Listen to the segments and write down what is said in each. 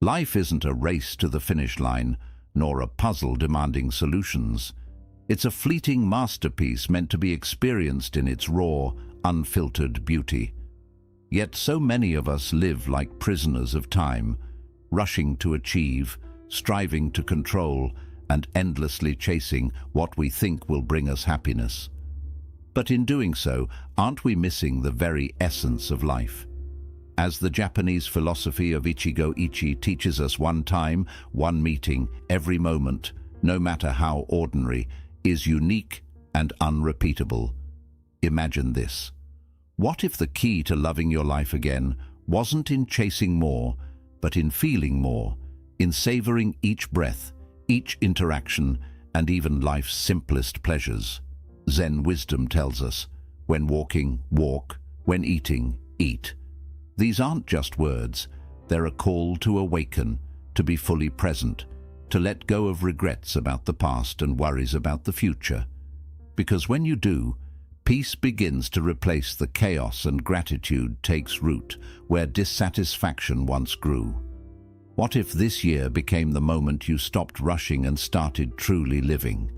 Life isn't a race to the finish line, nor a puzzle demanding solutions. It's a fleeting masterpiece meant to be experienced in its raw, unfiltered beauty. Yet so many of us live like prisoners of time, rushing to achieve, striving to control, and endlessly chasing what we think will bring us happiness. But in doing so, aren't we missing the very essence of life? As the Japanese philosophy of Ichigo-ichi teaches us, one time, one meeting, every moment, no matter how ordinary, is unique and unrepeatable. Imagine this. What if the key to loving your life again wasn't in chasing more, but in feeling more, in savoring each breath, each interaction, and even life's simplest pleasures? Zen wisdom tells us, when walking, walk, when eating, eat. These aren't just words, they're a call to awaken, to be fully present, to let go of regrets about the past and worries about the future. Because when you do, peace begins to replace the chaos and gratitude takes root where dissatisfaction once grew. What if this year became the moment you stopped rushing and started truly living?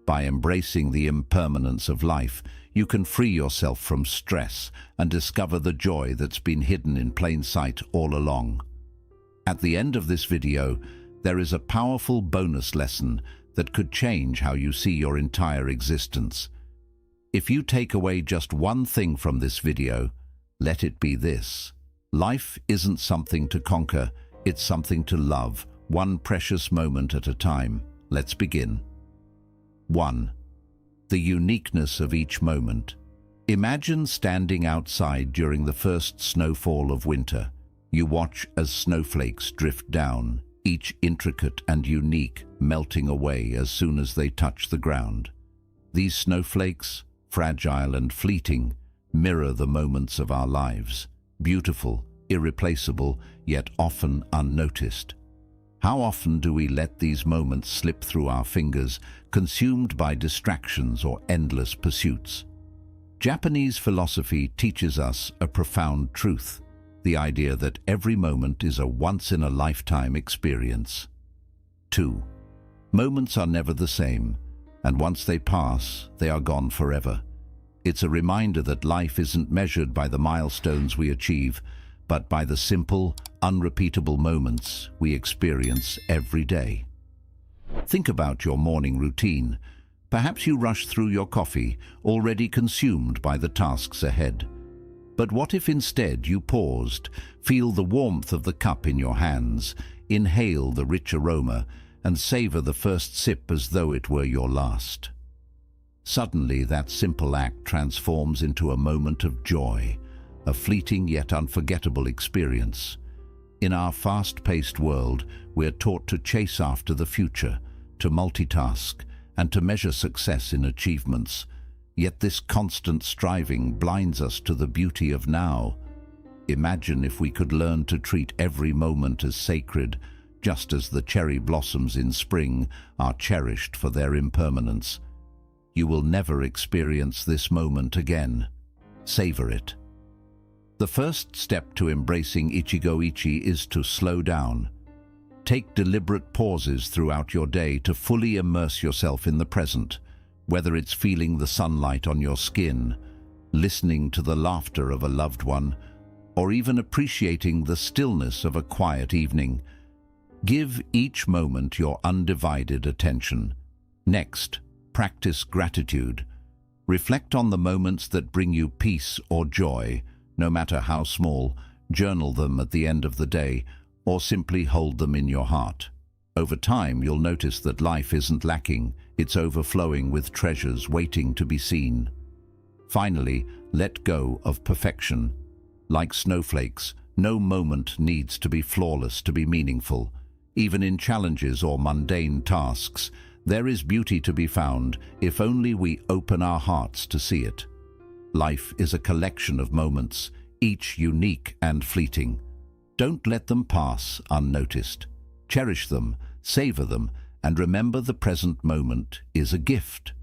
By embracing the impermanence of life, you can free yourself from stress and discover the joy that's been hidden in plain sight all along. At the end of this video, there is a powerful bonus lesson that could change how you see your entire existence. If you take away just one thing from this video, let it be this. Life isn't something to conquer, it's something to love, one precious moment at a time. Let's begin. 1. The uniqueness of each moment. Imagine standing outside during the first snowfall of winter. You watch as snowflakes drift down, each intricate and unique, melting away as soon as they touch the ground. These snowflakes, fragile and fleeting, mirror the moments of our lives, beautiful, irreplaceable, yet often unnoticed. How often do we let these moments slip through our fingers, consumed by distractions or endless pursuits? Japanese philosophy teaches us a profound truth, the idea that every moment is a once-in-a-lifetime experience. 2. Moments are never the same, and once they pass, they are gone forever. It's a reminder that life isn't measured by the milestones we achieve, but by the simple, unrepeatable moments we experience every day. Think about your morning routine. Perhaps you rush through your coffee, already consumed by the tasks ahead. But what if instead you paused, feel the warmth of the cup in your hands, inhale the rich aroma, and savor the first sip as though it were your last? Suddenly, that simple act transforms into a moment of joy, a fleeting yet unforgettable experience. In our fast-paced world, we're taught to chase after the future, to multitask, and to measure success in achievements. Yet this constant striving blinds us to the beauty of now. Imagine if we could learn to treat every moment as sacred, just as the cherry blossoms in spring are cherished for their impermanence. You will never experience this moment again. Savor it. The first step to embracing Ichigo-ichi is to slow down. Take deliberate pauses throughout your day to fully immerse yourself in the present, whether it's feeling the sunlight on your skin, listening to the laughter of a loved one, or even appreciating the stillness of a quiet evening. Give each moment your undivided attention. Next, practice gratitude. Reflect on the moments that bring you peace or joy, no matter how small. Journal them at the end of the day, or simply hold them in your heart. Over time, you'll notice that life isn't lacking, it's overflowing with treasures waiting to be seen. Finally, let go of perfection. Like snowflakes, no moment needs to be flawless to be meaningful. Even in challenges or mundane tasks, there is beauty to be found if only we open our hearts to see it. Life is a collection of moments, each unique and fleeting. Don't let them pass unnoticed. Cherish them, savor them, and remember the present moment is a gift.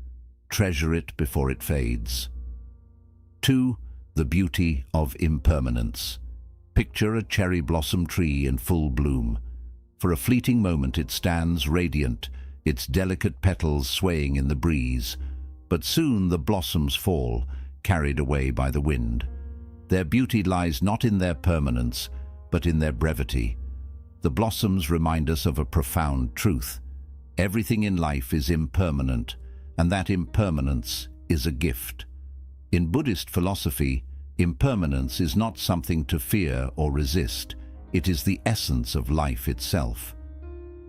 Treasure it before it fades. 2. The beauty of impermanence. Picture a cherry blossom tree in full bloom. For a fleeting moment it stands radiant, its delicate petals swaying in the breeze. But soon the blossoms fall, carried away by the wind. Their beauty lies not in their permanence, but in their brevity. The blossoms remind us of a profound truth. Everything in life is impermanent, and that impermanence is a gift. In Buddhist philosophy, impermanence is not something to fear or resist. It is the essence of life itself.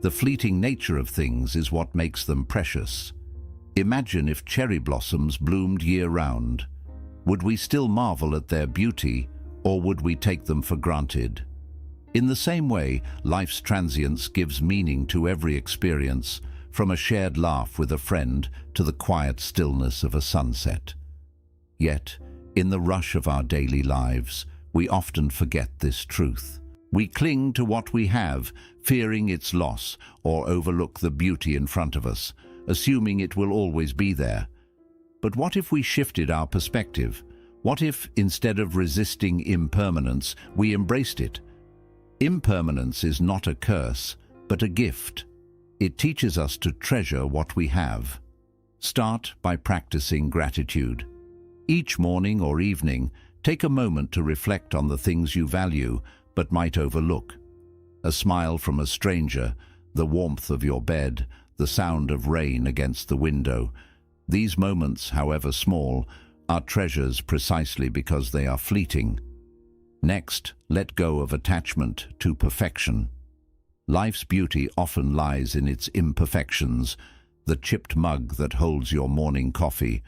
The fleeting nature of things is what makes them precious. Imagine if cherry blossoms bloomed year-round. Would we still marvel at their beauty, or would we take them for granted? In the same way, life's transience gives meaning to every experience, from a shared laugh with a friend to the quiet stillness of a sunset. Yet, in the rush of our daily lives, we often forget this truth. We cling to what we have, fearing its loss, or overlook the beauty in front of us, assuming it will always be there. But what if we shifted our perspective? What if, instead of resisting impermanence, we embraced it? Impermanence is not a curse, but a gift. It teaches us to treasure what we have. Start by practicing gratitude. Each morning or evening, take a moment to reflect on the things you value but might overlook. A smile from a stranger, the warmth of your bed, the sound of rain against the window. These moments, however small, are treasures precisely because they are fleeting. Next, let go of attachment to perfection. Life's beauty often lies in its imperfections, the chipped mug that holds your morning coffee,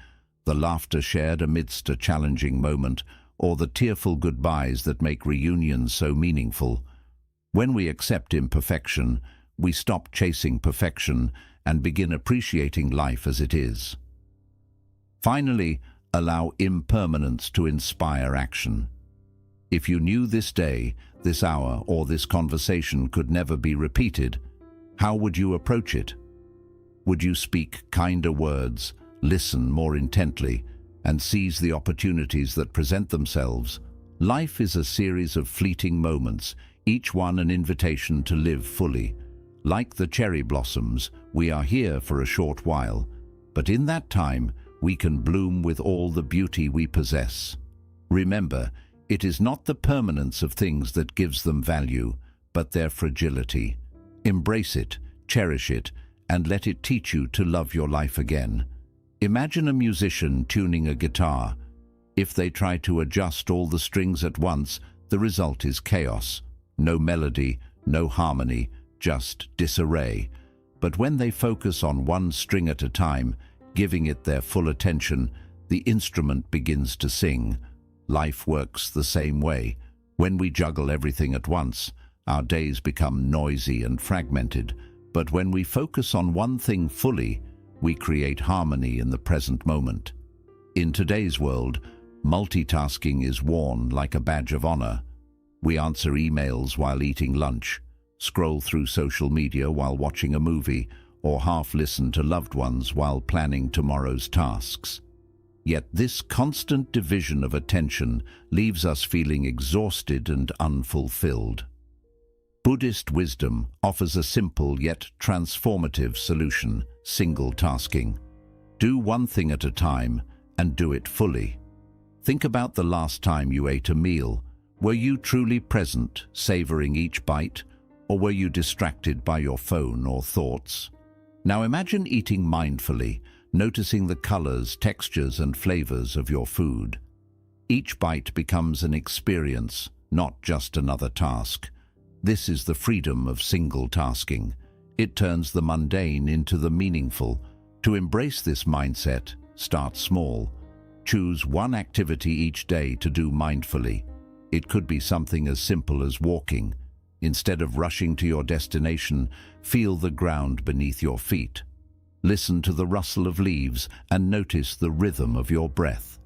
the laughter shared amidst a challenging moment, or the tearful goodbyes that make reunions so meaningful. When we accept imperfection, we stop chasing perfection and begin appreciating life as it is. Finally, allow impermanence to inspire action. If you knew this day, this hour, or this conversation could never be repeated, how would you approach it? Would you speak kinder words, listen more intently, and seize the opportunities that present themselves? Life is a series of fleeting moments, each one an invitation to live fully. Like the cherry blossoms, we are here for a short while, but in that time, we can bloom with all the beauty we possess. Remember, it is not the permanence of things that gives them value, but their fragility. Embrace it, cherish it, and let it teach you to love your life again. Imagine a musician tuning a guitar. If they try to adjust all the strings at once, the result is chaos. No melody, no harmony, just disarray. But when they focus on one string at a time, giving it their full attention, the instrument begins to sing. Life works the same way. When we juggle everything at once, our days become noisy and fragmented. But when we focus on one thing fully, we create harmony in the present moment. In today's world, multitasking is worn like a badge of honor. We answer emails while eating lunch, scroll through social media while watching a movie, or half listen to loved ones while planning tomorrow's tasks. Yet this constant division of attention leaves us feeling exhausted and unfulfilled. Buddhist wisdom offers a simple yet transformative solution: single tasking. Do one thing at a time and do it fully. Think about the last time you ate a meal. Were you truly present, savoring each bite, or were you distracted by your phone or thoughts? Now imagine eating mindfully, noticing the colors, textures, and flavors of your food. Each bite becomes an experience, not just another task. This is the freedom of single tasking. It turns the mundane into the meaningful. To embrace this mindset, start small. Choose one activity each day to do mindfully. It could be something as simple as walking. Instead of rushing to your destination, feel the ground beneath your feet. Listen to the rustle of leaves and notice the rhythm of your breath.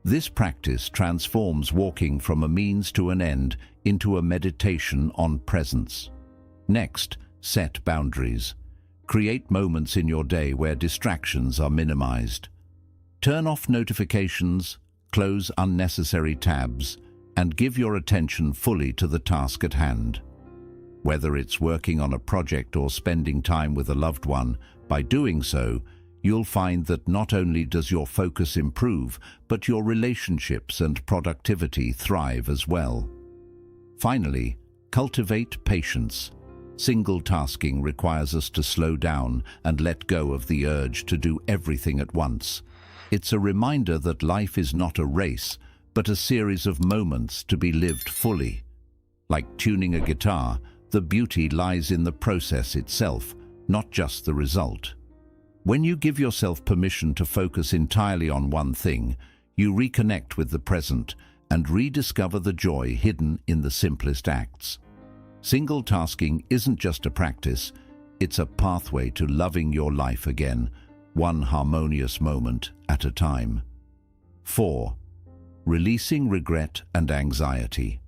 This practice transforms walking from a means to an end into a meditation on presence. Next, set boundaries. Create moments in your day where distractions are minimized. Turn off notifications, close unnecessary tabs, and give your attention fully to the task at hand. Whether it's working on a project or spending time with a loved one, by doing so, you'll find that not only does your focus improve, but your relationships and productivity thrive as well. Finally, cultivate patience. Single tasking requires us to slow down and let go of the urge to do everything at once. It's a reminder that life is not a race, but a series of moments to be lived fully. Like tuning a guitar, the beauty lies in the process itself, not just the result. When you give yourself permission to focus entirely on one thing, you reconnect with the present and rediscover the joy hidden in the simplest acts. Single tasking isn't just a practice, it's a pathway to loving your life again, one harmonious moment at a time. 4. Releasing regret and anxiety.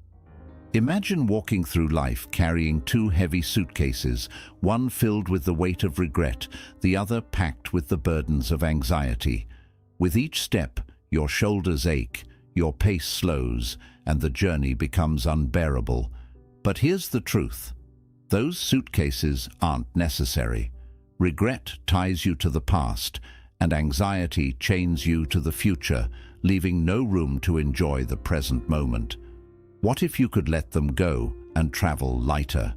Imagine walking through life carrying two heavy suitcases, one filled with the weight of regret, the other packed with the burdens of anxiety. With each step, your shoulders ache, your pace slows, and the journey becomes unbearable. But here's the truth. Those suitcases aren't necessary. Regret ties you to the past, and anxiety chains you to the future, leaving no room to enjoy the present moment. What if you could let them go and travel lighter?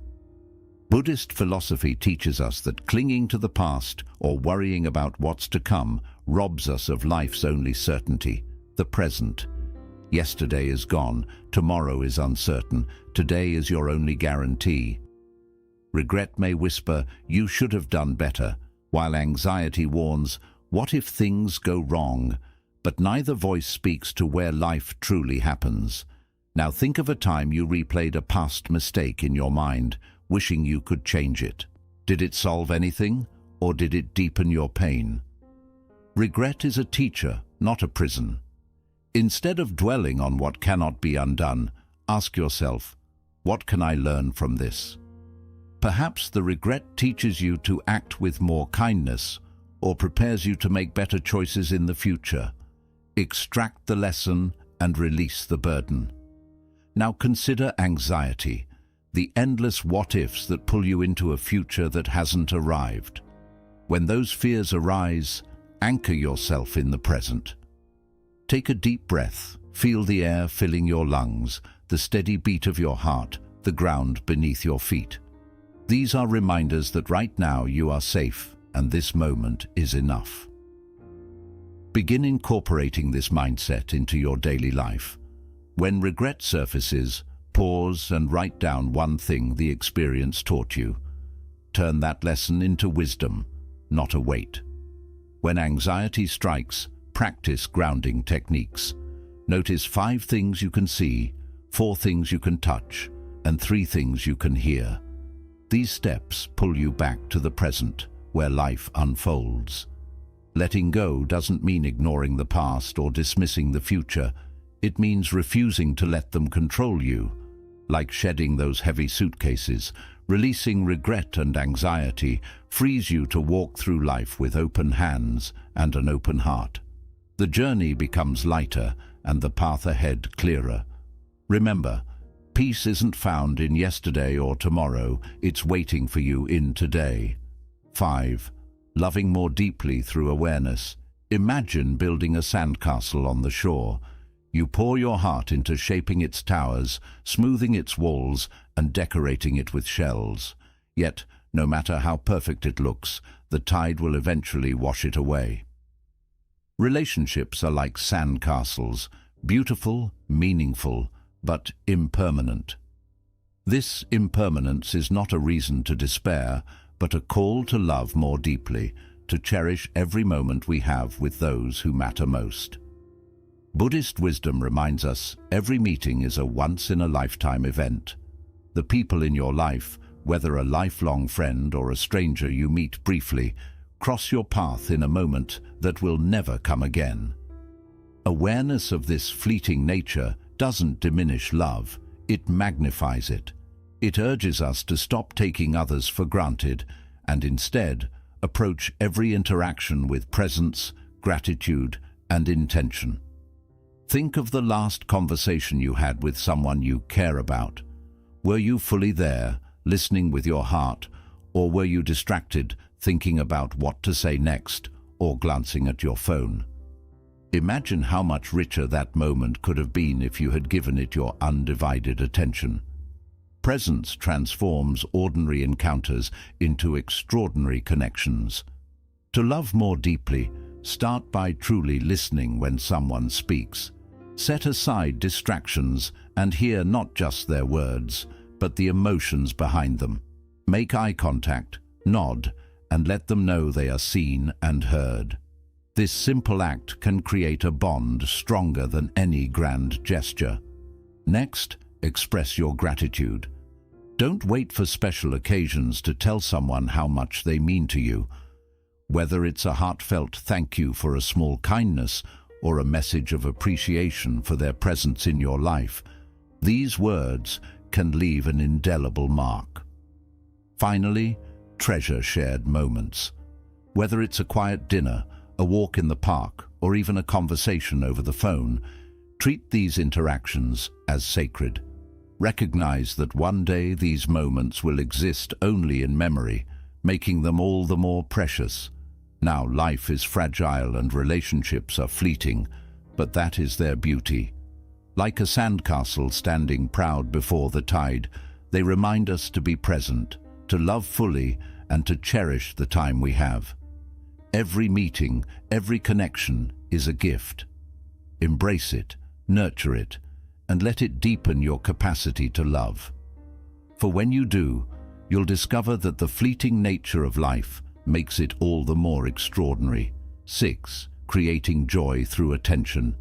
Buddhist philosophy teaches us that clinging to the past or worrying about what's to come robs us of life's only certainty, the present. Yesterday is gone, tomorrow is uncertain, today is your only guarantee. Regret may whisper, "You should have done better," while anxiety warns, "What if things go wrong?" But neither voice speaks to where life truly happens. Now think of a time you replayed a past mistake in your mind, wishing you could change it. Did it solve anything, or did it deepen your pain? Regret is a teacher, not a prison. Instead of dwelling on what cannot be undone, ask yourself, what can I learn from this? Perhaps the regret teaches you to act with more kindness, or prepares you to make better choices in the future. Extract the lesson and release the burden. Now consider anxiety, the endless what-ifs that pull you into a future that hasn't arrived. When those fears arise, anchor yourself in the present. Take a deep breath, feel the air filling your lungs, the steady beat of your heart, the ground beneath your feet. These are reminders that right now you are safe and this moment is enough. Begin incorporating this mindset into your daily life. When regret surfaces, pause and write down one thing the experience taught you. Turn that lesson into wisdom, not a weight. When anxiety strikes, practice grounding techniques. Notice 5 things you can see, 4 things you can touch, and 3 things you can hear. These steps pull you back to the present, where life unfolds. Letting go doesn't mean ignoring the past or dismissing the future. It means refusing to let them control you. Like shedding those heavy suitcases, releasing regret and anxiety frees you to walk through life with open hands and an open heart. The journey becomes lighter and the path ahead clearer. Remember, peace isn't found in yesterday or tomorrow, it's waiting for you in today. 5. Loving more deeply through awareness. Imagine building a sandcastle on the shore. You pour your heart into shaping its towers, smoothing its walls, and decorating it with shells. Yet, no matter how perfect it looks, the tide will eventually wash it away. Relationships are like sandcastles, beautiful, meaningful, but impermanent. This impermanence is not a reason to despair, but a call to love more deeply, to cherish every moment we have with those who matter most. Buddhist wisdom reminds us every meeting is a once-in-a-lifetime event. The people in your life, whether a lifelong friend or a stranger you meet briefly, cross your path in a moment that will never come again. Awareness of this fleeting nature doesn't diminish love, it magnifies it. It urges us to stop taking others for granted and instead approach every interaction with presence, gratitude, and intention. Think of the last conversation you had with someone you care about. Were you fully there, listening with your heart, or were you distracted, thinking about what to say next, or glancing at your phone? Imagine how much richer that moment could have been if you had given it your undivided attention. Presence transforms ordinary encounters into extraordinary connections. To love more deeply, start by truly listening when someone speaks. Set aside distractions and hear not just their words, but the emotions behind them. Make eye contact, nod, and let them know they are seen and heard. This simple act can create a bond stronger than any grand gesture. Next, express your gratitude. Don't wait for special occasions to tell someone how much they mean to you. Whether it's a heartfelt thank you for a small kindness or a message of appreciation for their presence in your life, these words can leave an indelible mark. Finally, treasure shared moments. Whether it's a quiet dinner, a walk in the park, or even a conversation over the phone, treat these interactions as sacred. Recognize that one day these moments will exist only in memory, making them all the more precious. Now, life is fragile and relationships are fleeting, but that is their beauty. Like a sandcastle standing proud before the tide, they remind us to be present, to love fully, and to cherish the time we have. Every meeting, every connection is a gift. Embrace it, nurture it, and let it deepen your capacity to love. For when you do, you'll discover that the fleeting nature of life makes it all the more extraordinary. 6. Creating joy through attention.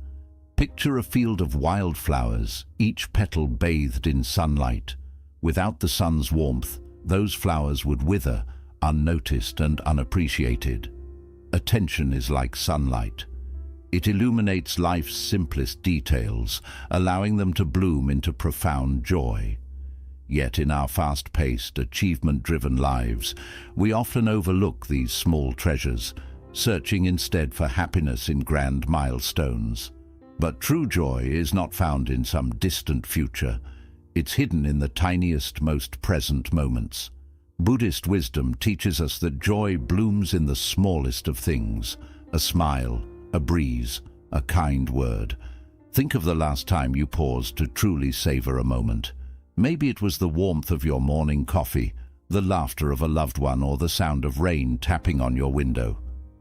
Picture a field of wildflowers, each petal bathed in sunlight. Without the sun's warmth, those flowers would wither, unnoticed and unappreciated. Attention is like sunlight. It illuminates life's simplest details, allowing them to bloom into profound joy. Yet in our fast-paced, achievement-driven lives, we often overlook these small treasures, searching instead for happiness in grand milestones. But true joy is not found in some distant future. It's hidden in the tiniest, most present moments. Buddhist wisdom teaches us that joy blooms in the smallest of things: a smile, a breeze, a kind word. Think of the last time you paused to truly savor a moment. Maybe it was the warmth of your morning coffee, the laughter of a loved one, or the sound of rain tapping on your window.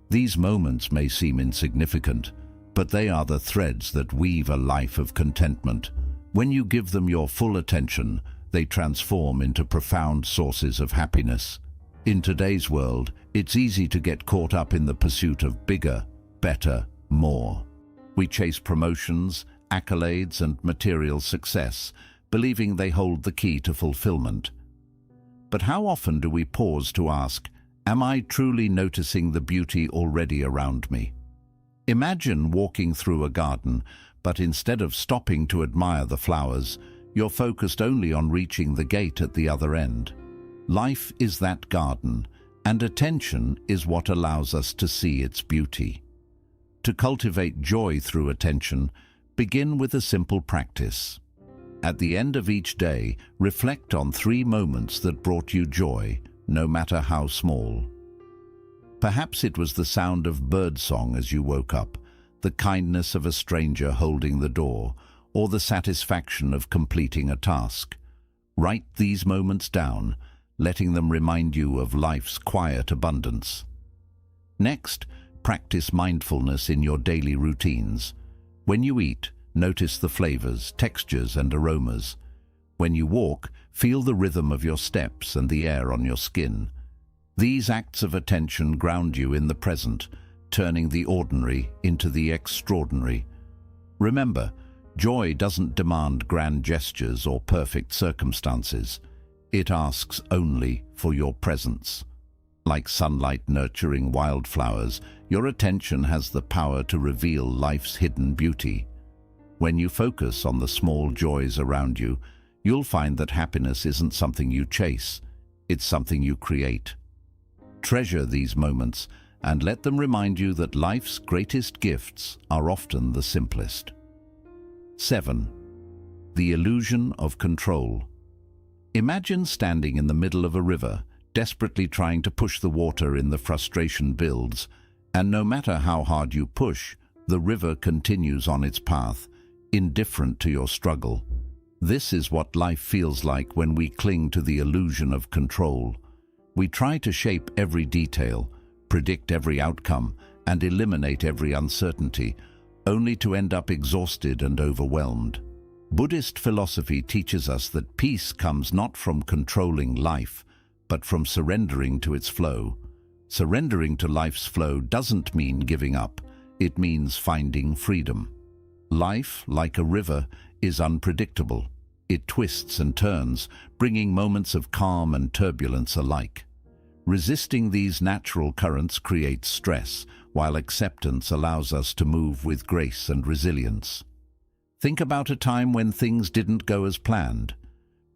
These moments may seem insignificant, but they are the threads that weave a life of contentment. When you give them your full attention, they transform into profound sources of happiness. In today's world, it's easy to get caught up in the pursuit of bigger, better, more. We chase promotions, accolades, and material success, believing they hold the key to fulfillment. But how often do we pause to ask, am I truly noticing the beauty already around me? Imagine walking through a garden, but instead of stopping to admire the flowers, you're focused only on reaching the gate at the other end. Life is that garden, and attention is what allows us to see its beauty. To cultivate joy through attention, begin with a simple practice. At the end of each day, reflect on 3 moments that brought you joy, no matter how small. Perhaps it was the sound of birdsong as you woke up, the kindness of a stranger holding the door, or the satisfaction of completing a task. Write these moments down, letting them remind you of life's quiet abundance. Next, practice mindfulness in your daily routines. When you eat, notice the flavors, textures, and aromas. When you walk, feel the rhythm of your steps and the air on your skin. These acts of attention ground you in the present, turning the ordinary into the extraordinary. Remember, joy doesn't demand grand gestures or perfect circumstances. It asks only for your presence. Like sunlight nurturing wildflowers, your attention has the power to reveal life's hidden beauty. When you focus on the small joys around you, you'll find that happiness isn't something you chase, it's something you create. Treasure these moments and let them remind you that life's greatest gifts are often the simplest. 7. The illusion of control. Imagine standing in the middle of a river, desperately trying to push the water in. The frustration builds, and no matter how hard you push, the river continues on its path, indifferent to your struggle. This is what life feels like when we cling to the illusion of control. We try to shape every detail, predict every outcome, and eliminate every uncertainty, only to end up exhausted and overwhelmed. Buddhist philosophy teaches us that peace comes not from controlling life, but from surrendering to its flow. Surrendering to life's flow doesn't mean giving up, it means finding freedom. Life, like a river, is unpredictable. It twists and turns, bringing moments of calm and turbulence alike. Resisting these natural currents creates stress, while acceptance allows us to move with grace and resilience. Think about a time when things didn't go as planned.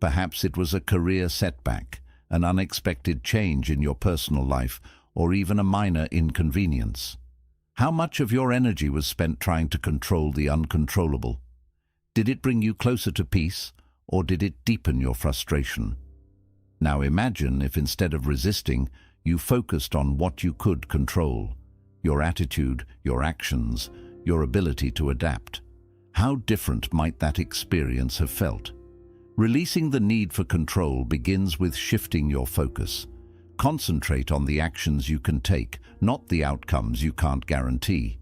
Perhaps it was a career setback, an unexpected change in your personal life, or even a minor inconvenience. How much of your energy was spent trying to control the uncontrollable? Did it bring you closer to peace, or did it deepen your frustration? Now imagine if instead of resisting, you focused on what you could control: your attitude, your actions, your ability to adapt. How different might that experience have felt? Releasing the need for control begins with shifting your focus. Concentrate on the actions you can take, not the outcomes you can't guarantee.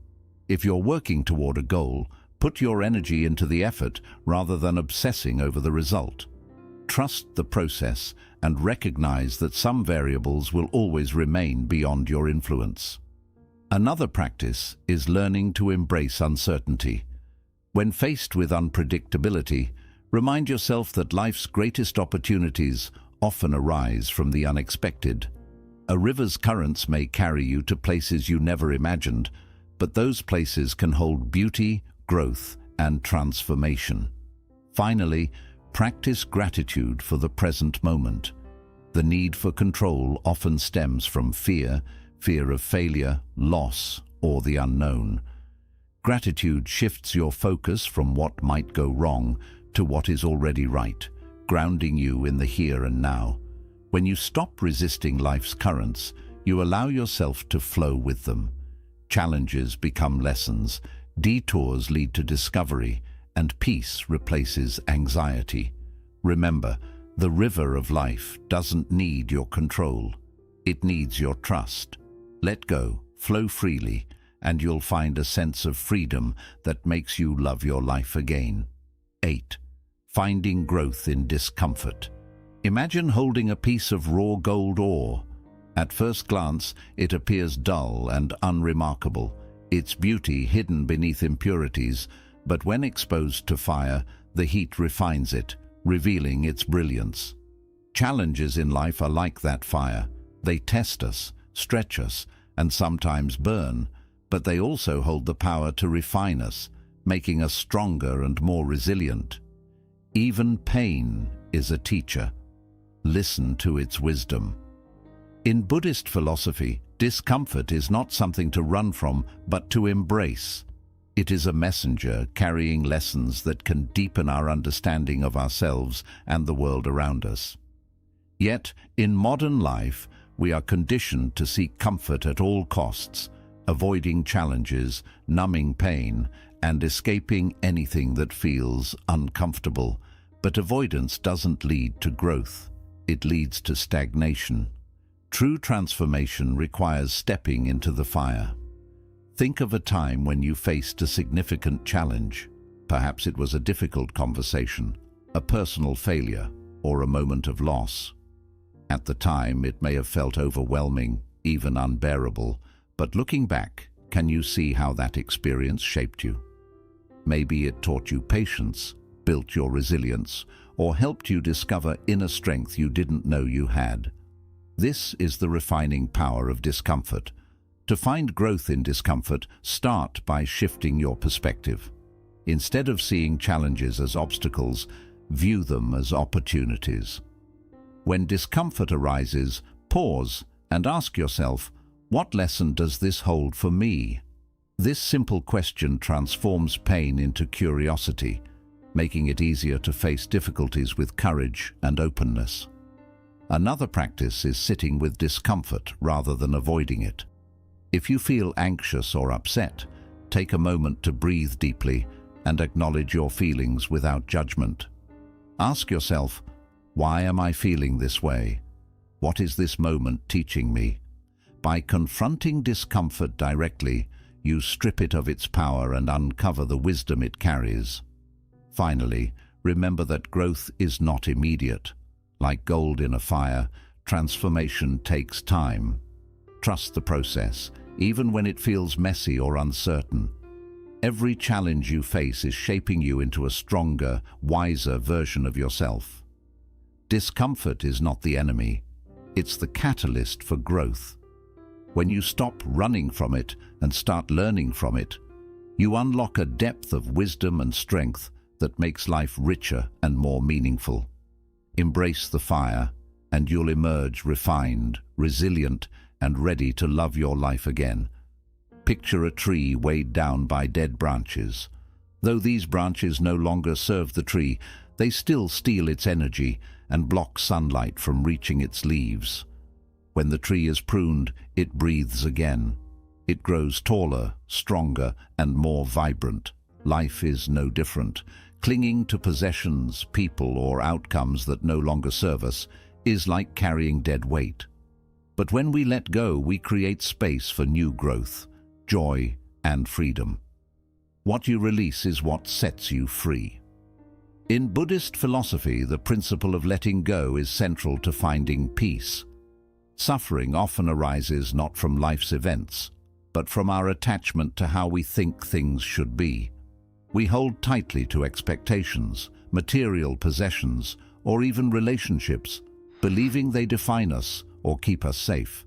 If you're working toward a goal, put your energy into the effort rather than obsessing over the result. Trust the process and recognize that some variables will always remain beyond your influence. Another practice is learning to embrace uncertainty. When faced with unpredictability, remind yourself that life's greatest opportunities often arise from the unexpected. A river's currents may carry you to places you never imagined, but those places can hold beauty, growth, and transformation. Finally, practice gratitude for the present moment. The need for control often stems from fear of failure, loss, or the unknown. Gratitude shifts your focus from what might go wrong to what is already right, grounding you in the here and now. When you stop resisting life's currents, you allow yourself to flow with them. Challenges become lessons, detours lead to discovery, and peace replaces anxiety. Remember, the river of life doesn't need your control. It needs your trust. Let go, flow freely, and you'll find a sense of freedom that makes you love your life again. 8. Finding growth in discomfort. Imagine holding a piece of raw gold ore. At first glance, it appears dull and unremarkable, its beauty hidden beneath impurities, but when exposed to fire, the heat refines it, revealing its brilliance. Challenges in life are like that fire. They test us, stretch us, and sometimes burn, but they also hold the power to refine us, making us stronger and more resilient. Even pain is a teacher. Listen to its wisdom. In Buddhist philosophy, discomfort is not something to run from, but to embrace. It is a messenger carrying lessons that can deepen our understanding of ourselves and the world around us. Yet, in modern life, we are conditioned to seek comfort at all costs, avoiding challenges, numbing pain, and escaping anything that feels uncomfortable. But avoidance doesn't lead to growth. It leads to stagnation. True transformation requires stepping into the fire. Think of a time when you faced a significant challenge. Perhaps it was a difficult conversation, a personal failure, or a moment of loss. At the time, it may have felt overwhelming, even unbearable, but looking back, can you see how that experience shaped you? Maybe it taught you patience, built your resilience, or helped you discover inner strength you didn't know you had. This is the refining power of discomfort. To find growth in discomfort, start by shifting your perspective. Instead of seeing challenges as obstacles, view them as opportunities. When discomfort arises, pause and ask yourself, what lesson does this hold for me? This simple question transforms pain into curiosity. making it easier to face difficulties with courage and openness. Another practice is sitting with discomfort rather than avoiding it. If you feel anxious or upset, take a moment to breathe deeply and acknowledge your feelings without judgment. Ask yourself, why am I feeling this way? What is this moment teaching me? By confronting discomfort directly, you strip it of its power and uncover the wisdom it carries. Finally, remember that growth is not immediate. Like gold in a fire, transformation takes time. Trust the process, even when it feels messy or uncertain. Every challenge you face is shaping you into a stronger, wiser version of yourself. Discomfort is not the enemy. It's the catalyst for growth. When you stop running from it and start learning from it, you unlock a depth of wisdom and strength that makes life richer and more meaningful. Embrace the fire, and you'll emerge refined, resilient, and ready to love your life again. Picture a tree weighed down by dead branches. Though these branches no longer serve the tree, they still steal its energy and block sunlight from reaching its leaves. When the tree is pruned, it breathes again. It grows taller, stronger, and more vibrant. Life is no different. Clinging to possessions, people, or outcomes that no longer serve us is like carrying dead weight. But when we let go, we create space for new growth, joy, and freedom. What you release is what sets you free. In Buddhist philosophy, the principle of letting go is central to finding peace. Suffering often arises not from life's events, but from our attachment to how we think things should be. We hold tightly to expectations, material possessions, or even relationships, believing they define us or keep us safe.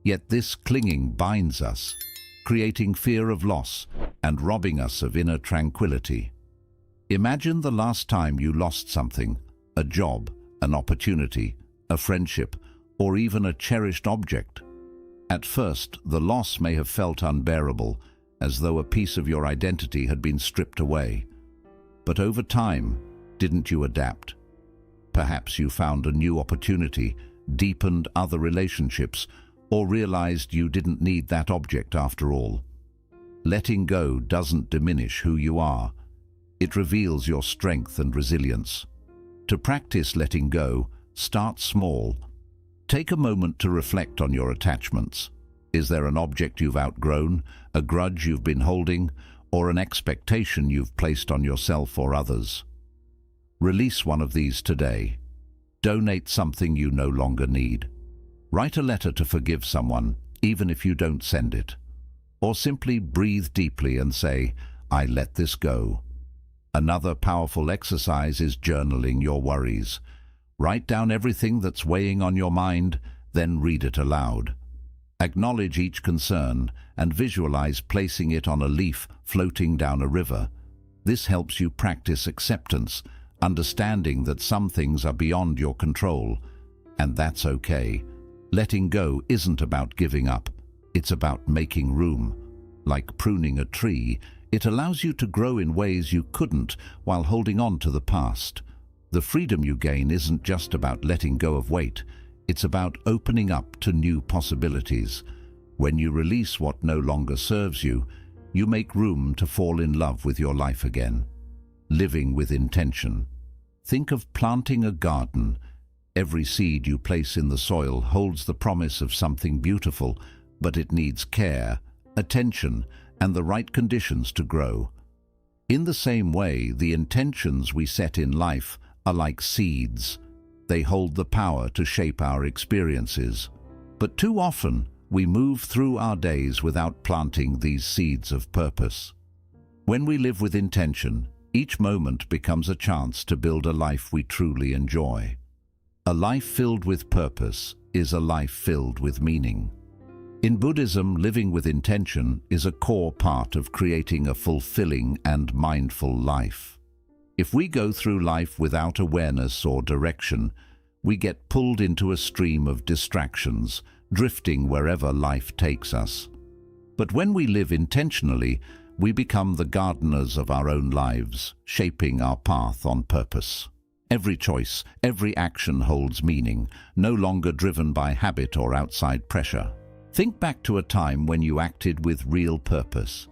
Yet this clinging binds us, creating fear of loss and robbing us of inner tranquility. Imagine the last time you lost something, a job, an opportunity, a friendship, or even a cherished object. At first, the loss may have felt unbearable, as though a piece of your identity had been stripped away. But over time, didn't you adapt? Perhaps you found a new opportunity, deepened other relationships, or realized you didn't need that object after all. Letting go doesn't diminish who you are. It reveals your strength and resilience. To practice letting go, start small. Take a moment to reflect on your attachments. Is there an object you've outgrown, a grudge you've been holding, or an expectation you've placed on yourself or others? Release one of these today. Donate something you no longer need. Write a letter to forgive someone, even if you don't send it. Or simply breathe deeply and say, "I let this go." Another powerful exercise is journaling your worries. Write down everything that's weighing on your mind, then read it aloud. Acknowledge each concern and visualize placing it on a leaf floating down a river. This helps you practice acceptance, understanding that some things are beyond your control, and that's okay. Letting go isn't about giving up, it's about making room. Like pruning a tree, it allows you to grow in ways you couldn't while holding on to the past. The freedom you gain isn't just about letting go of weight, it's about opening up to new possibilities. When you release what no longer serves you, you make room to fall in love with your life again. Living with intention. Think of planting a garden. Every seed you place in the soil holds the promise of something beautiful, but it needs care, attention, and the right conditions to grow. In the same way, the intentions we set in life are like seeds. They hold the power to shape our experiences. But too often, we move through our days without planting these seeds of purpose. When we live with intention, each moment becomes a chance to build a life we truly enjoy. A life filled with purpose is a life filled with meaning. In Buddhism, living with intention is a core part of creating a fulfilling and mindful life. If we go through life without awareness or direction, we get pulled into a stream of distractions, drifting wherever life takes us. But when we live intentionally, we become the gardeners of our own lives, shaping our path on purpose. Every choice, every action holds meaning, no longer driven by habit or outside pressure. Think back to a time when you acted with real purpose.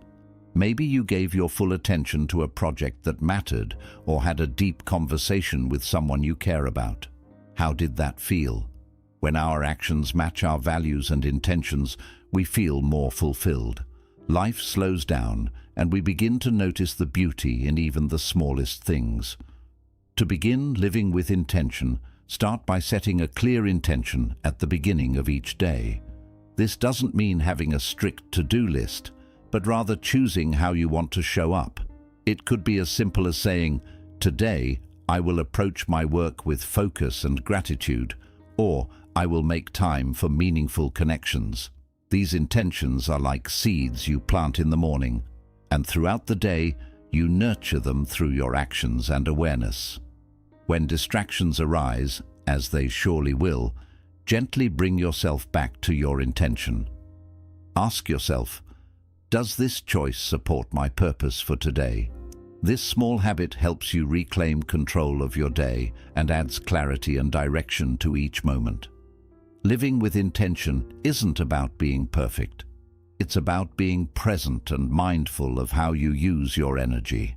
Maybe you gave your full attention to a project that mattered, or had a deep conversation with someone you care about. How did that feel? When our actions match our values and intentions, we feel more fulfilled. Life slows down, and we begin to notice the beauty in even the smallest things. To begin living with intention, start by setting a clear intention at the beginning of each day. This doesn't mean having a strict to-do list, but rather choosing how you want to show up. It could be as simple as saying, "Today, I will approach my work with focus and gratitude," or "I will make time for meaningful connections." These intentions are like seeds you plant in the morning, and throughout the day, you nurture them through your actions and awareness. When distractions arise, as they surely will, gently bring yourself back to your intention. Ask yourself, does this choice support my purpose for today? This small habit helps you reclaim control of your day and adds clarity and direction to each moment. Living with intention isn't about being perfect. It's about being present and mindful of how you use your energy.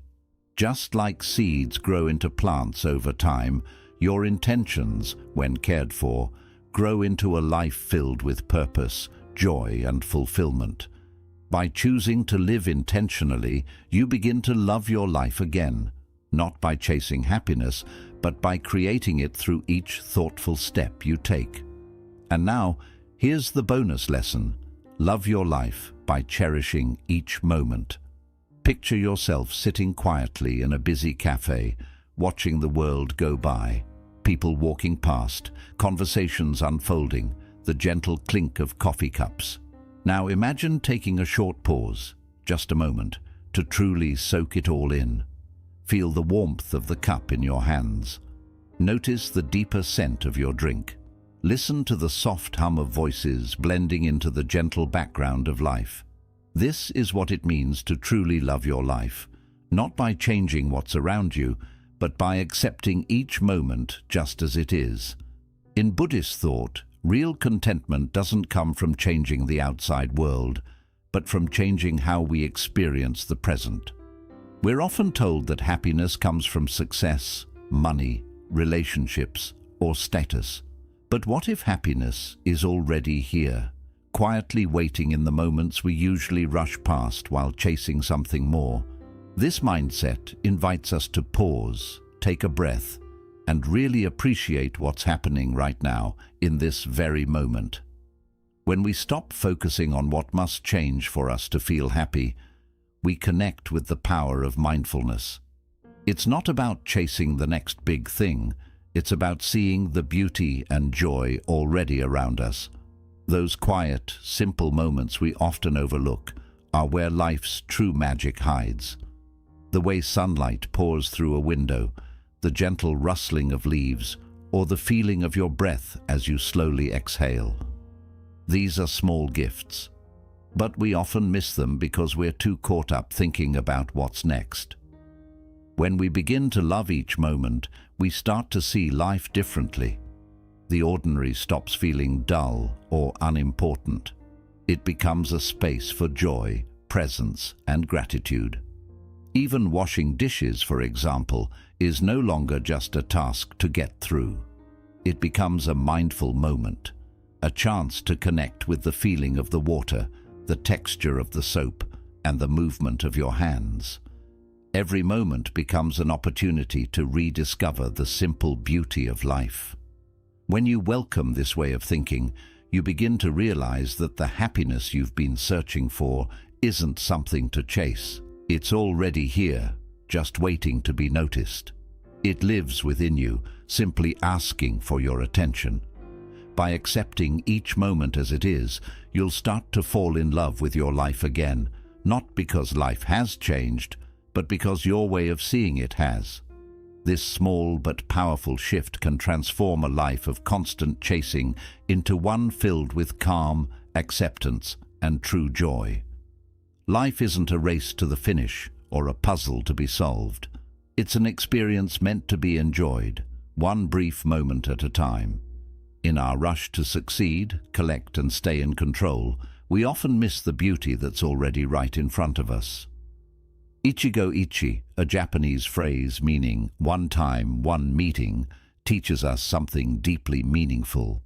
Just like seeds grow into plants over time, your intentions, when cared for, grow into a life filled with purpose, joy, and fulfillment. By choosing to live intentionally, you begin to love your life again, not by chasing happiness, but by creating it through each thoughtful step you take. And now, here's the bonus lesson. Love your life by cherishing each moment. Picture yourself sitting quietly in a busy cafe, watching the world go by. People walking past, conversations unfolding, the gentle clink of coffee cups. Now imagine taking a short pause, just a moment, to truly soak it all in. Feel the warmth of the cup in your hands. Notice the deeper scent of your drink. Listen to the soft hum of voices blending into the gentle background of life. This is what it means to truly love your life, not by changing what's around you, but by accepting each moment just as it is. In Buddhist thought, real contentment doesn't come from changing the outside world, but from changing how we experience the present. We're often told that happiness comes from success, money, relationships, or status. But what if happiness is already here, quietly waiting in the moments we usually rush past while chasing something more? This mindset invites us to pause, take a breath, and really appreciate what's happening right now, in this very moment. When we stop focusing on what must change for us to feel happy, we connect with the power of mindfulness. It's not about chasing the next big thing, it's about seeing the beauty and joy already around us. Those quiet, simple moments we often overlook are where life's true magic hides. The way sunlight pours through a window, the gentle rustling of leaves, or the feeling of your breath as you slowly exhale. These are small gifts, but we often miss them because we're too caught up thinking about what's next. When we begin to love each moment, we start to see life differently. The ordinary stops feeling dull or unimportant. It becomes a space for joy, presence, and gratitude. Even washing dishes, for example, is no longer just a task to get through. It becomes a mindful moment, a chance to connect with the feeling of the water, the texture of the soap, and the movement of your hands. Every moment becomes an opportunity to rediscover the simple beauty of life. When you welcome this way of thinking, you begin to realize that the happiness you've been searching for isn't something to chase. It's already here, just waiting to be noticed. It lives within you, simply asking for your attention. By accepting each moment as it is, you'll start to fall in love with your life again, not because life has changed, but because your way of seeing it has. This small but powerful shift can transform a life of constant chasing into one filled with calm, acceptance, and true joy. Life isn't a race to the finish or a puzzle to be solved. It's an experience meant to be enjoyed, one brief moment at a time. In our rush to succeed, collect and stay in control, we often miss the beauty that's already right in front of us. Ichigo ichi, a Japanese phrase meaning one time, one meeting, teaches us something deeply meaningful.